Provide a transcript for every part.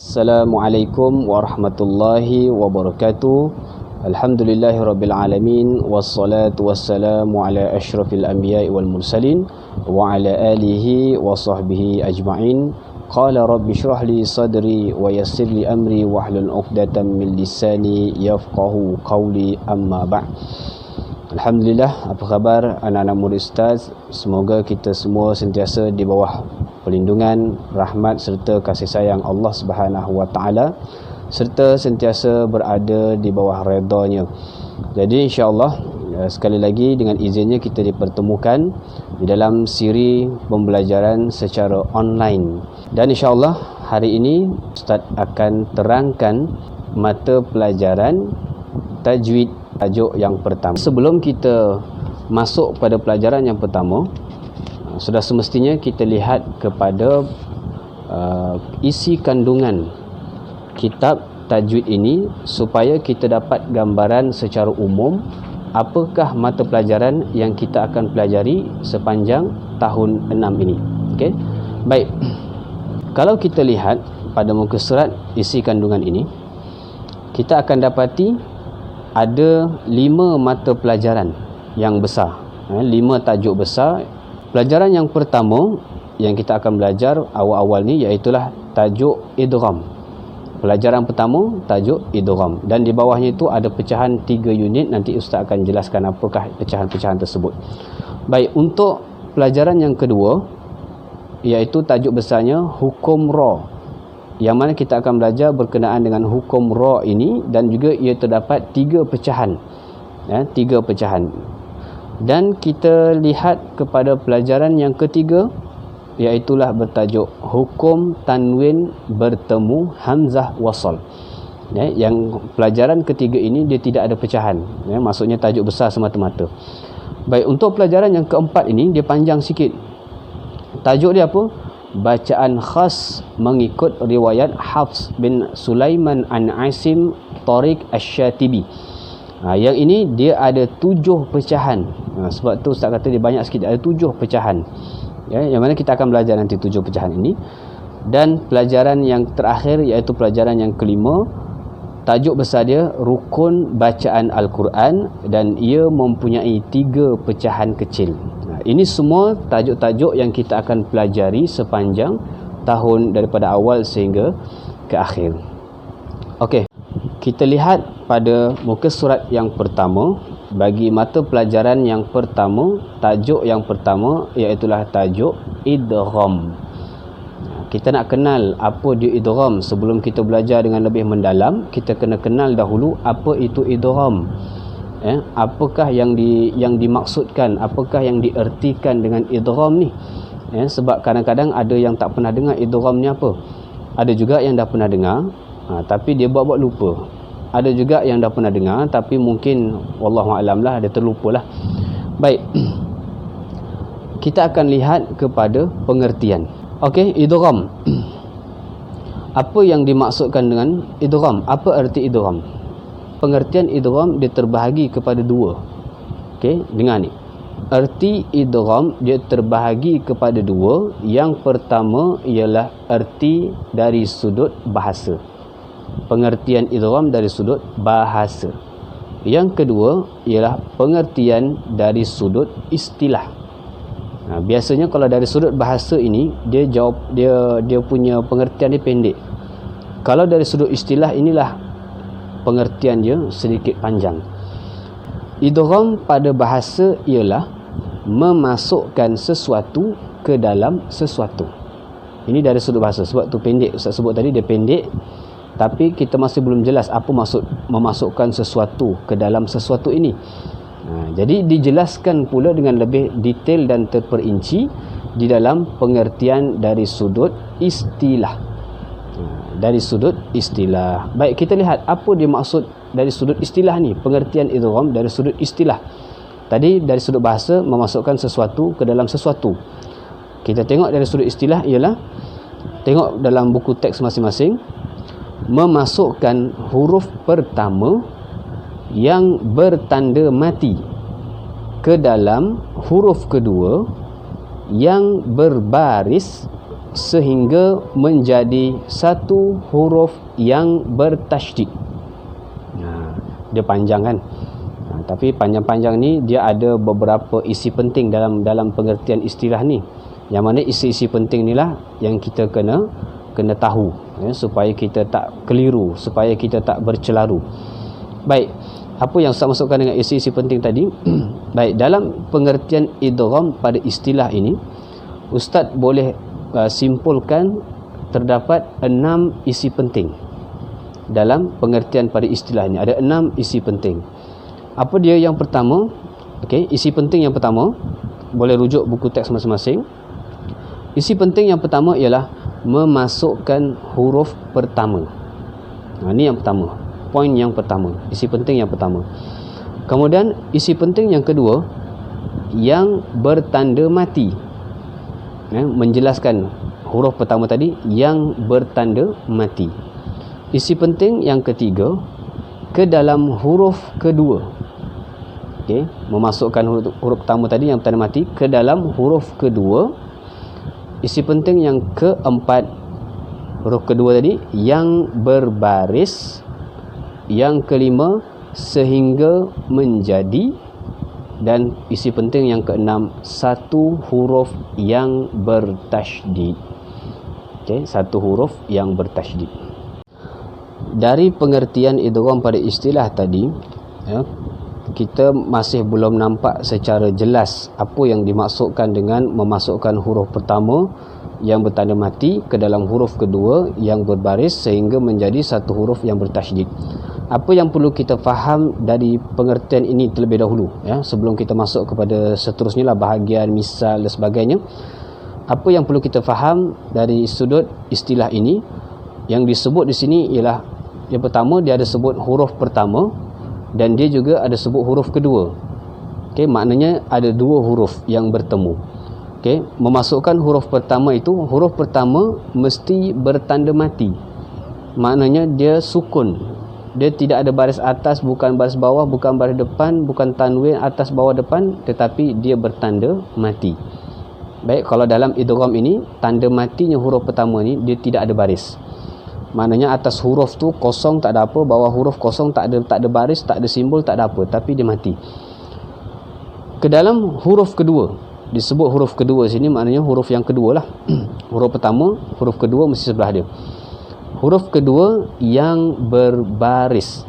Assalamualaikum warahmatullahi wabarakatuh. Alhamdulillahirabbil alamin wassalatu wassalamu ala asyrafil anbiya'i wal mursalin wa ala alihi wa sahbihi ajma'in. Qala rabbi shrah li sadri wa yassir li amri wahlul 'uqdatam min lisani yafqahu qawli, amma ba'd. Alhamdulillah, apa khabar anak-anak murid Ustaz? Semoga kita semua sentiasa di bawah perlindungan, rahmat serta kasih sayang Allah Subhanahu wa taala, serta sentiasa berada di bawah redha-Nya. Jadi insya-Allah sekali lagi dengan izinnya kita dipertemukan di dalam siri pembelajaran secara online. Dan insya-Allah hari ini Ustaz akan terangkan mata pelajaran tajwid tajuk yang pertama. Sebelum kita masuk pada pelajaran yang pertama, sudah semestinya kita lihat kepada isi kandungan kitab tajwid ini supaya kita dapat gambaran secara umum apakah mata pelajaran yang kita akan pelajari sepanjang tahun 6 ini. Okey. Baik. Kalau kita lihat pada muka surat isi kandungan ini, kita akan dapati ada 5 mata pelajaran yang besar, 5 tajuk besar. Pelajaran yang pertama yang kita akan belajar awal-awal ni iaitulah tajuk idgham. Pelajaran pertama tajuk idgham, dan di bawahnya itu ada pecahan 3 unit. Nanti Ustaz akan jelaskan apakah pecahan-pecahan tersebut. Baik, untuk pelajaran yang kedua iaitu tajuk besarnya hukum ra, yang mana kita akan belajar berkenaan dengan hukum ra ini, dan juga ia terdapat 3 pecahan, 3 pecahan. Dan kita lihat kepada pelajaran yang ketiga iaitulah bertajuk hukum tanwin bertemu hamzah wasal. Yang pelajaran ketiga ini dia tidak ada pecahan, maksudnya tajuk besar semata-mata. Baik, untuk pelajaran yang keempat ini dia panjang sikit. Tajuk dia apa? Bacaan khas mengikut riwayat Hafs bin Sulaiman an Asim Tariq Asy-Syatibi. Yang ini dia ada 7 pecahan. Sebab tu Ustaz kata dia banyak sikit, ada 7 pecahan. Yang mana kita akan belajar nanti 7 pecahan ini. Dan pelajaran yang terakhir iaitu pelajaran yang kelima, tajuk besar dia rukun bacaan Al-Quran, dan ia mempunyai 3 pecahan kecil. Ini semua tajuk-tajuk yang kita akan pelajari sepanjang tahun daripada awal sehingga ke akhir. Okey, kita lihat pada muka surat yang pertama. Bagi mata pelajaran yang pertama, tajuk yang pertama iaitulah tajuk idgham. Kita nak kenal apa dia idgham. Sebelum kita belajar dengan lebih mendalam, kita kena kenal dahulu apa itu idgham. Apakah yang dimaksudkan, apakah yang diertikan dengan idgham ni. Sebab kadang-kadang ada yang tak pernah dengar idgham ni apa. Ada juga yang dah pernah dengar, tapi dia buat-buat lupa. Ada juga yang dah pernah dengar tapi mungkin wallahu a'lam lah, dia terlupalah. Baik, kita akan lihat kepada pengertian. Okey, idgham. Apa yang dimaksudkan dengan idgham? Apa erti idgham? Pengertian idgham dia terbahagi kepada 2. Okey, dengar ni. Erti idgham dia terbahagi kepada 2. Yang pertama ialah erti dari sudut bahasa. Pengertian idgham dari sudut bahasa. Yang kedua ialah pengertian dari sudut istilah. Biasanya kalau dari sudut bahasa ini dia punya pengertian dia pendek. Kalau dari sudut istilah inilah pengertian dia sedikit panjang. Idgham pada bahasa ialah memasukkan sesuatu ke dalam sesuatu. Ini dari sudut bahasa. Sebab tu pendek. Ustaz sebut tadi dia pendek, tapi kita masih belum jelas apa maksud memasukkan sesuatu ke dalam sesuatu ini. Jadi dijelaskan pula dengan lebih detail dan terperinci di dalam pengertian dari sudut istilah. Dari sudut istilah. Baik, kita lihat apa dia maksud dari sudut istilah ni. Pengertian idgham dari sudut istilah. Tadi dari sudut bahasa memasukkan sesuatu ke dalam sesuatu. Kita tengok dari sudut istilah ialah, tengok dalam buku teks masing-masing, memasukkan huruf pertama yang bertanda mati ke dalam huruf kedua yang berbaris sehingga menjadi satu huruf yang bertasydid. Dia panjang kan, tapi panjang-panjang ni dia ada beberapa isi penting dalam pengertian istilah ni, yang mana isi-isi penting ni lah yang kita kena tahu, supaya kita tak keliru, supaya kita tak bercelaru. Baik, apa yang Ustaz masukkan dengan isi-isi penting tadi? Baik, dalam pengertian idgham pada istilah ini, Ustaz boleh simpulkan terdapat 6 isi penting dalam pengertian pada istilah ini. Ada 6 isi penting. Apa dia yang pertama? Okey, isi penting yang pertama, boleh rujuk buku teks masing-masing. Isi penting yang pertama ialah memasukkan huruf pertama. Ini yang pertama, poin yang pertama, isi penting yang pertama. Kemudian isi penting yang kedua, yang bertanda mati. Menjelaskan huruf pertama tadi yang bertanda mati. Isi penting yang ketiga, ke dalam huruf kedua. Okey, memasukkan huruf pertama tadi yang bertanda mati ke dalam huruf kedua. Isi penting yang keempat, huruf kedua tadi yang berbaris. Yang kelima, sehingga menjadi. Dan isi penting yang keenam, satu huruf yang bertasydid. Okey, satu huruf yang bertasydid. Dari pengertian idgham pada istilah tadi, kita masih belum nampak secara jelas apa yang dimaksudkan dengan memasukkan huruf pertama yang bertanda mati ke dalam huruf kedua yang berbaris sehingga menjadi satu huruf yang bertasydid. Apa yang perlu kita faham dari pengertian ini terlebih dahulu, sebelum kita masuk kepada seterusnya lah bahagian misal dan sebagainya. Apa yang perlu kita faham dari sudut istilah ini, yang disebut di sini ialah, yang pertama, dia ada sebut huruf pertama dan dia juga ada sebut huruf kedua. Okey, maknanya ada dua huruf yang bertemu. Okey, memasukkan huruf pertama itu, huruf pertama mesti bertanda mati. Maknanya dia sukun. Dia tidak ada baris atas, bukan baris bawah, bukan baris depan, bukan tanwin atas bawah depan, tetapi dia bertanda mati. Baik, kalau dalam idgham ini, tanda matinya huruf pertama ni dia tidak ada baris. Maknanya atas huruf tu kosong, tak ada apa, bawah huruf kosong, tak ada baris, tak ada simbol, tak ada apa, tapi dia mati. Ke dalam huruf kedua, disebut huruf kedua sini, maknanya huruf yang kedua lah. Huruf pertama, huruf kedua mesti sebelah dia. Huruf kedua yang berbaris,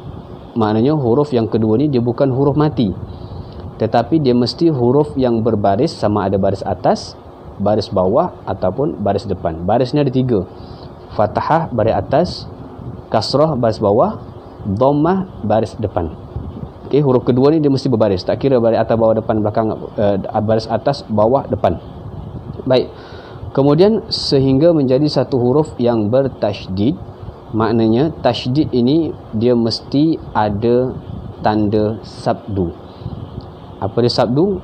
maknanya huruf yang kedua ni dia bukan huruf mati, tetapi dia mesti huruf yang berbaris, sama ada baris atas, baris bawah ataupun baris depan. Barisnya ada 3. Fathah baris atas, kasrah baris bawah, dhammah baris depan. Okey, huruf kedua ni dia mesti berbaris, tak kira baris atas, bawah, depan, belakang, baris atas, bawah, depan. Baik. Kemudian sehingga menjadi satu huruf yang bertasydid, maknanya tasydid ini dia mesti ada tanda sabdu. Apa dia sabdu?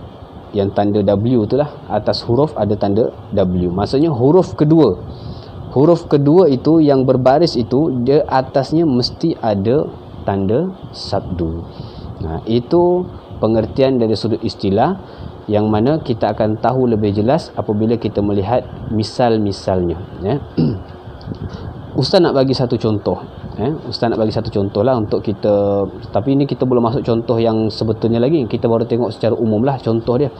Yang tanda W itulah, atas huruf ada tanda W. Maksudnya huruf kedua itu yang berbaris itu, dia atasnya mesti ada tanda sabdu. Itu pengertian dari sudut istilah, yang mana kita akan tahu lebih jelas apabila kita melihat misal-misalnya. Ustaz nak bagi satu contoh. Ustaz nak bagi satu contoh lah untuk kita, tapi ini kita belum masuk contoh yang sebetulnya lagi, kita baru tengok secara umum lah contoh dia.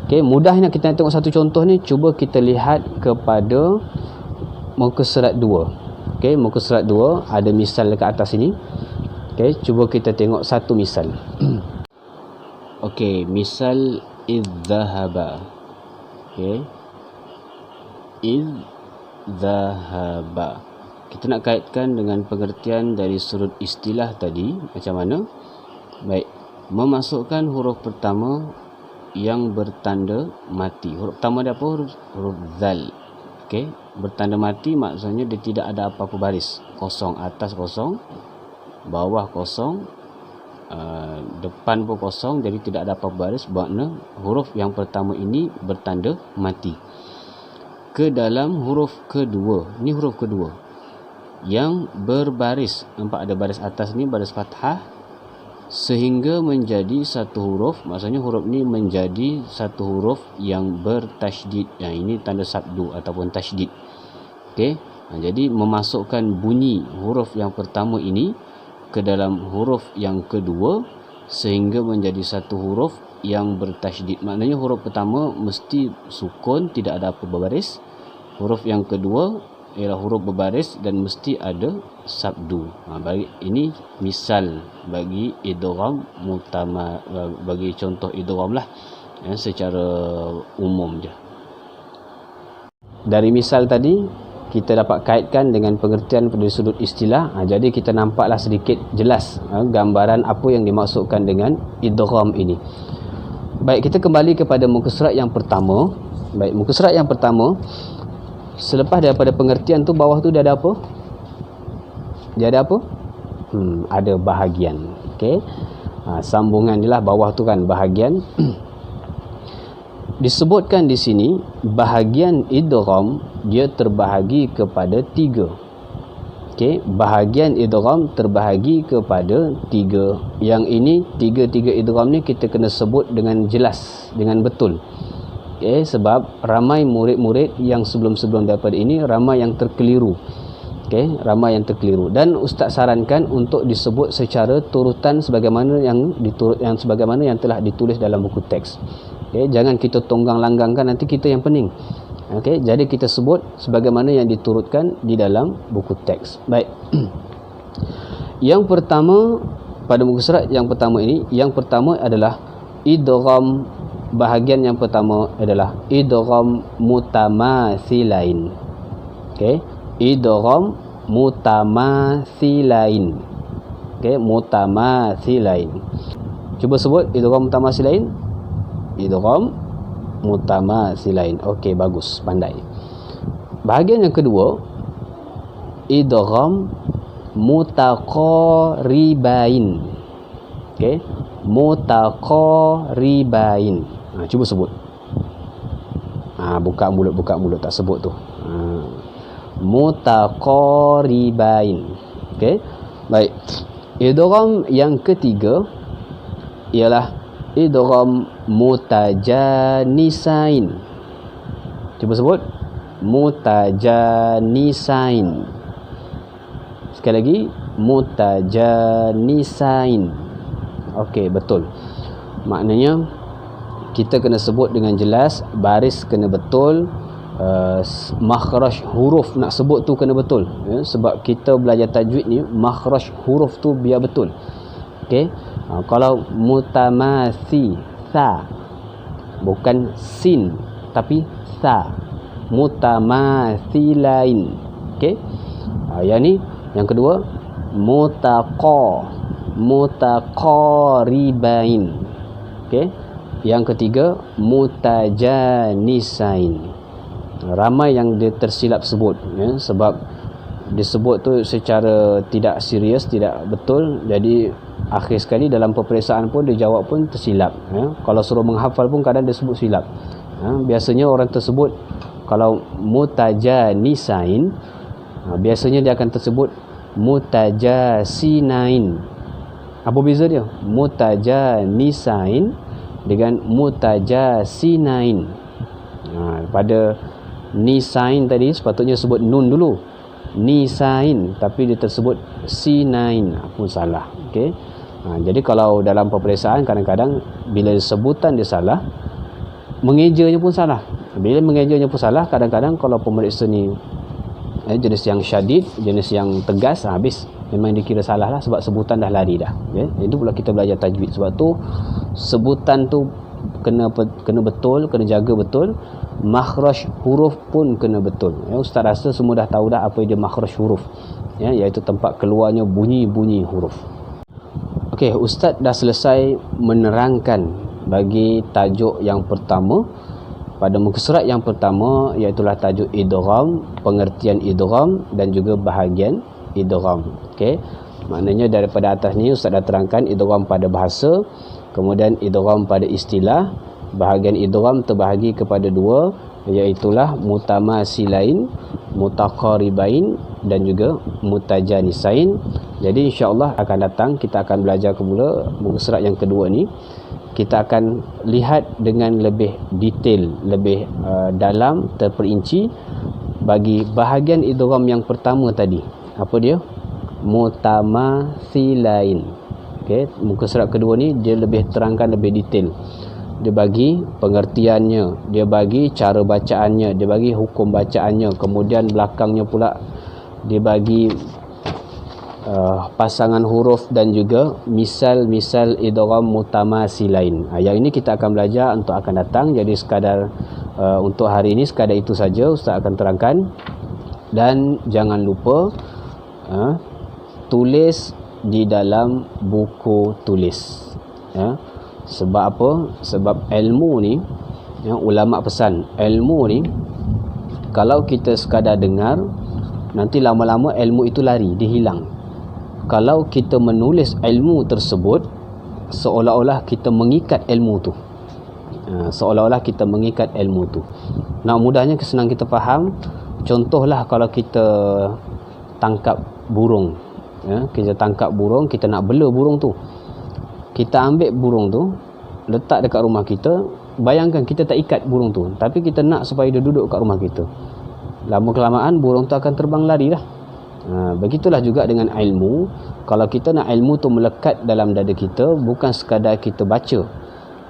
Okay, mudahnya kita nak tengok satu contoh ni. Cuba kita lihat kepada muka surat 2. Okey, muka surat 2 ada misal dekat atas ini. Okey, cuba kita tengok satu misal. Okey, misal idzahaba. Okey. Idzahaba. Kita nak kaitkan dengan pengertian dari sudut istilah tadi macam mana? Baik, memasukkan huruf pertama yang bertanda mati. Huruf pertama dia apa? Huruf zal. Okey, bertanda mati maksudnya dia tidak ada apa-apa baris, kosong, atas kosong, bawah kosong, depan pun kosong, jadi tidak ada apa-apa baris. Makna huruf yang pertama ini bertanda mati. Ke dalam huruf kedua, ini huruf kedua yang berbaris, nampak ada baris atas ni baris fathah, sehingga menjadi satu huruf. Maksudnya huruf ni menjadi satu huruf yang bertasydid. Yang ini tanda sabdu ataupun tasydid. Okey. Jadi memasukkan bunyi huruf yang pertama ini ke dalam huruf yang kedua sehingga menjadi satu huruf yang bertasydid. Maknanya huruf pertama mesti sukun, tidak ada apa berbaris. Huruf yang kedua ialah huruf berbaris dan mesti ada sabdu. Ini misal bagi idgham mutama, bagi contoh idgham lah, secara umum je. Dari misal tadi kita dapat kaitkan dengan pengertian dari sudut istilah. Jadi kita nampaklah sedikit jelas gambaran apa yang dimaksudkan dengan idgham ini. Baik, kita kembali kepada muka surat yang pertama. Baik, muka surat yang pertama, selepas daripada pengertian tu, bawah tu dia ada apa? Dia ada apa? Ada bahagian. Okey. Sambungan dia lah, bawah tu kan bahagian. Disebutkan di sini bahagian idgham dia terbahagi kepada 3. Okey, bahagian idgham terbahagi kepada 3. Yang ini tiga idgham ni kita kena sebut dengan jelas, dengan betul. Okey, sebab ramai murid-murid yang sebelum-sebelum daripada ini ramai yang terkeliru. Okey, ramai yang terkeliru, dan ustaz sarankan untuk disebut secara turutan sebagaimana yang sebagaimana yang telah ditulis dalam buku teks. Okey, jangan kita tonggang langgangkan, nanti kita yang pening. Okey, jadi kita sebut sebagaimana yang diturutkan di dalam buku teks. Baik. Yang pertama pada muka surat yang pertama ini, yang pertama adalah idgham. Bahagian yang pertama adalah idgham mutamathilain. Okey, idgham mutamathilain. Okey, mutamathilain. Cuba sebut idgham mutamathilain. Idgham mutamathilain. Okey, bagus, pandai. Bahagian yang kedua, idgham mutaqaribain. Okey, mutaqaribain. Cuba sebut. Buka mulut tak sebut tu. Mutaqaribain. Okey. Baik. Idgham yang ketiga ialah idgham mutajanisain. Cuba sebut. Mutajanisain. Sekali lagi, mutajanisain. Okey, betul. Maknanya kita kena sebut dengan jelas, baris kena betul, makhraj huruf nak sebut tu kena betul, sebab kita belajar tajwid ni makhraj huruf tu biar betul. Okey. Kalau mutamathi, sa, bukan sin tapi sa, mutamathilain. Okey. Yang ni yang kedua, mutaqaribain. Okey. Yang ketiga, mutajanisain. Ramai yang dia tersilap sebut, sebab disebut tu secara tidak serius, tidak betul. Jadi akhir sekali dalam peperiksaan pun dia jawab pun tersilap. Kalau suruh menghafal pun kadang dia sebut silap. Biasanya orang tersebut kalau mutajanisain, biasanya dia akan tersebut mutajasinain. Apa beza dia? Mutajanisain dengan mutajasinain. Pada nisain tadi sepatutnya sebut nun dulu, nisain, tapi dia tersebut sinain, pun salah. Okey. Jadi kalau dalam peperiksaan kadang-kadang bila sebutan dia salah, mengejanya pun salah. Bila mengejanya pun salah, kadang-kadang kalau pemeriksa ni jenis yang syadid, jenis yang tegas, habis memang dikira salah lah, sebab sebutan dah lari dah. Itu pula kita belajar tajwid. Sebab tu sebutan tu kena betul, kena jaga betul. Makhraj huruf pun kena betul. Ustaz rasa semua dah tahu dah apa dia makhraj huruf, iaitu tempat keluarnya bunyi-bunyi huruf. Okey, ustaz dah selesai menerangkan bagi tajuk yang pertama pada muka surat yang pertama, iaitu tajuk idgham, pengertian idgham dan juga bahagian idgham. Okey, maknanya daripada atas ni ustaz dah terangkan idgham pada bahasa, kemudian idgham pada istilah. Bahagian idgham terbahagi kepada dua, iaitu mutamasilain, mutaqaribain dan juga mutajanisain. Jadi insya-Allah akan datang kita akan belajar semula muka surat yang kedua ni. Kita akan lihat dengan lebih detail, lebih dalam, terperinci bagi bahagian idgham yang pertama tadi. Apa dia? Mutamathilain. Okey, muka surat kedua ni dia lebih terangkan lebih detail. Dia bagi pengertiannya, dia bagi cara bacaannya, dia bagi hukum bacaannya, kemudian belakangnya pula dia bagi pasangan huruf dan juga misal-misal idgham mutamasilain. Yang ini kita akan belajar untuk akan datang. Jadi sekadar untuk hari ini sekadar itu saja Ustaz akan terangkan. Dan jangan lupa tulis di dalam buku tulis. Sebab apa? Sebab ilmu ni, ulama pesan, ilmu ni kalau kita sekadar dengar, nanti lama-lama ilmu itu lari, dia hilang. Kalau kita menulis ilmu tersebut, seolah-olah kita mengikat ilmu tu. Seolah-olah kita mengikat ilmu tu. Nak mudahnya senang kita faham, contohlah kalau kita tangkap burung. Kita tangkap burung, kita nak bela burung tu. Kita ambil burung tu, letak dekat rumah kita. Bayangkan kita tak ikat burung tu, tapi kita nak supaya dia duduk kat rumah kita. Lama-kelamaan burung tu akan terbang lari dah. Begitulah juga dengan ilmu. Kalau kita nak ilmu tu melekat dalam dada kita, bukan sekadar kita baca,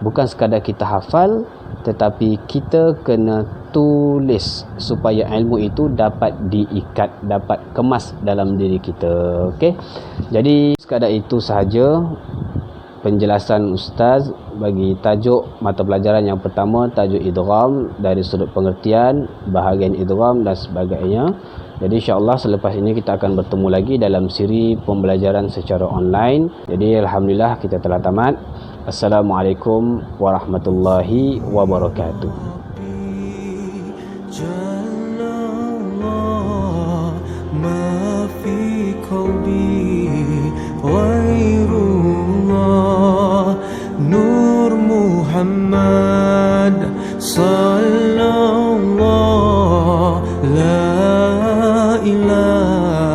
bukan sekadar kita hafal, tetapi kita kena tulis supaya ilmu itu dapat diikat, dapat kemas dalam diri kita. Okey. Jadi sekadar itu sahaja penjelasan Ustaz bagi tajuk mata pelajaran yang pertama, tajuk idgham dari sudut pengertian, bahagian idgham dan sebagainya. Jadi insya-Allah selepas ini kita akan bertemu lagi dalam siri pembelajaran secara online. Jadi alhamdulillah kita telah tamat. Assalamualaikum warahmatullahi wabarakatuh. Nur Muhammad sallallahu la ilaha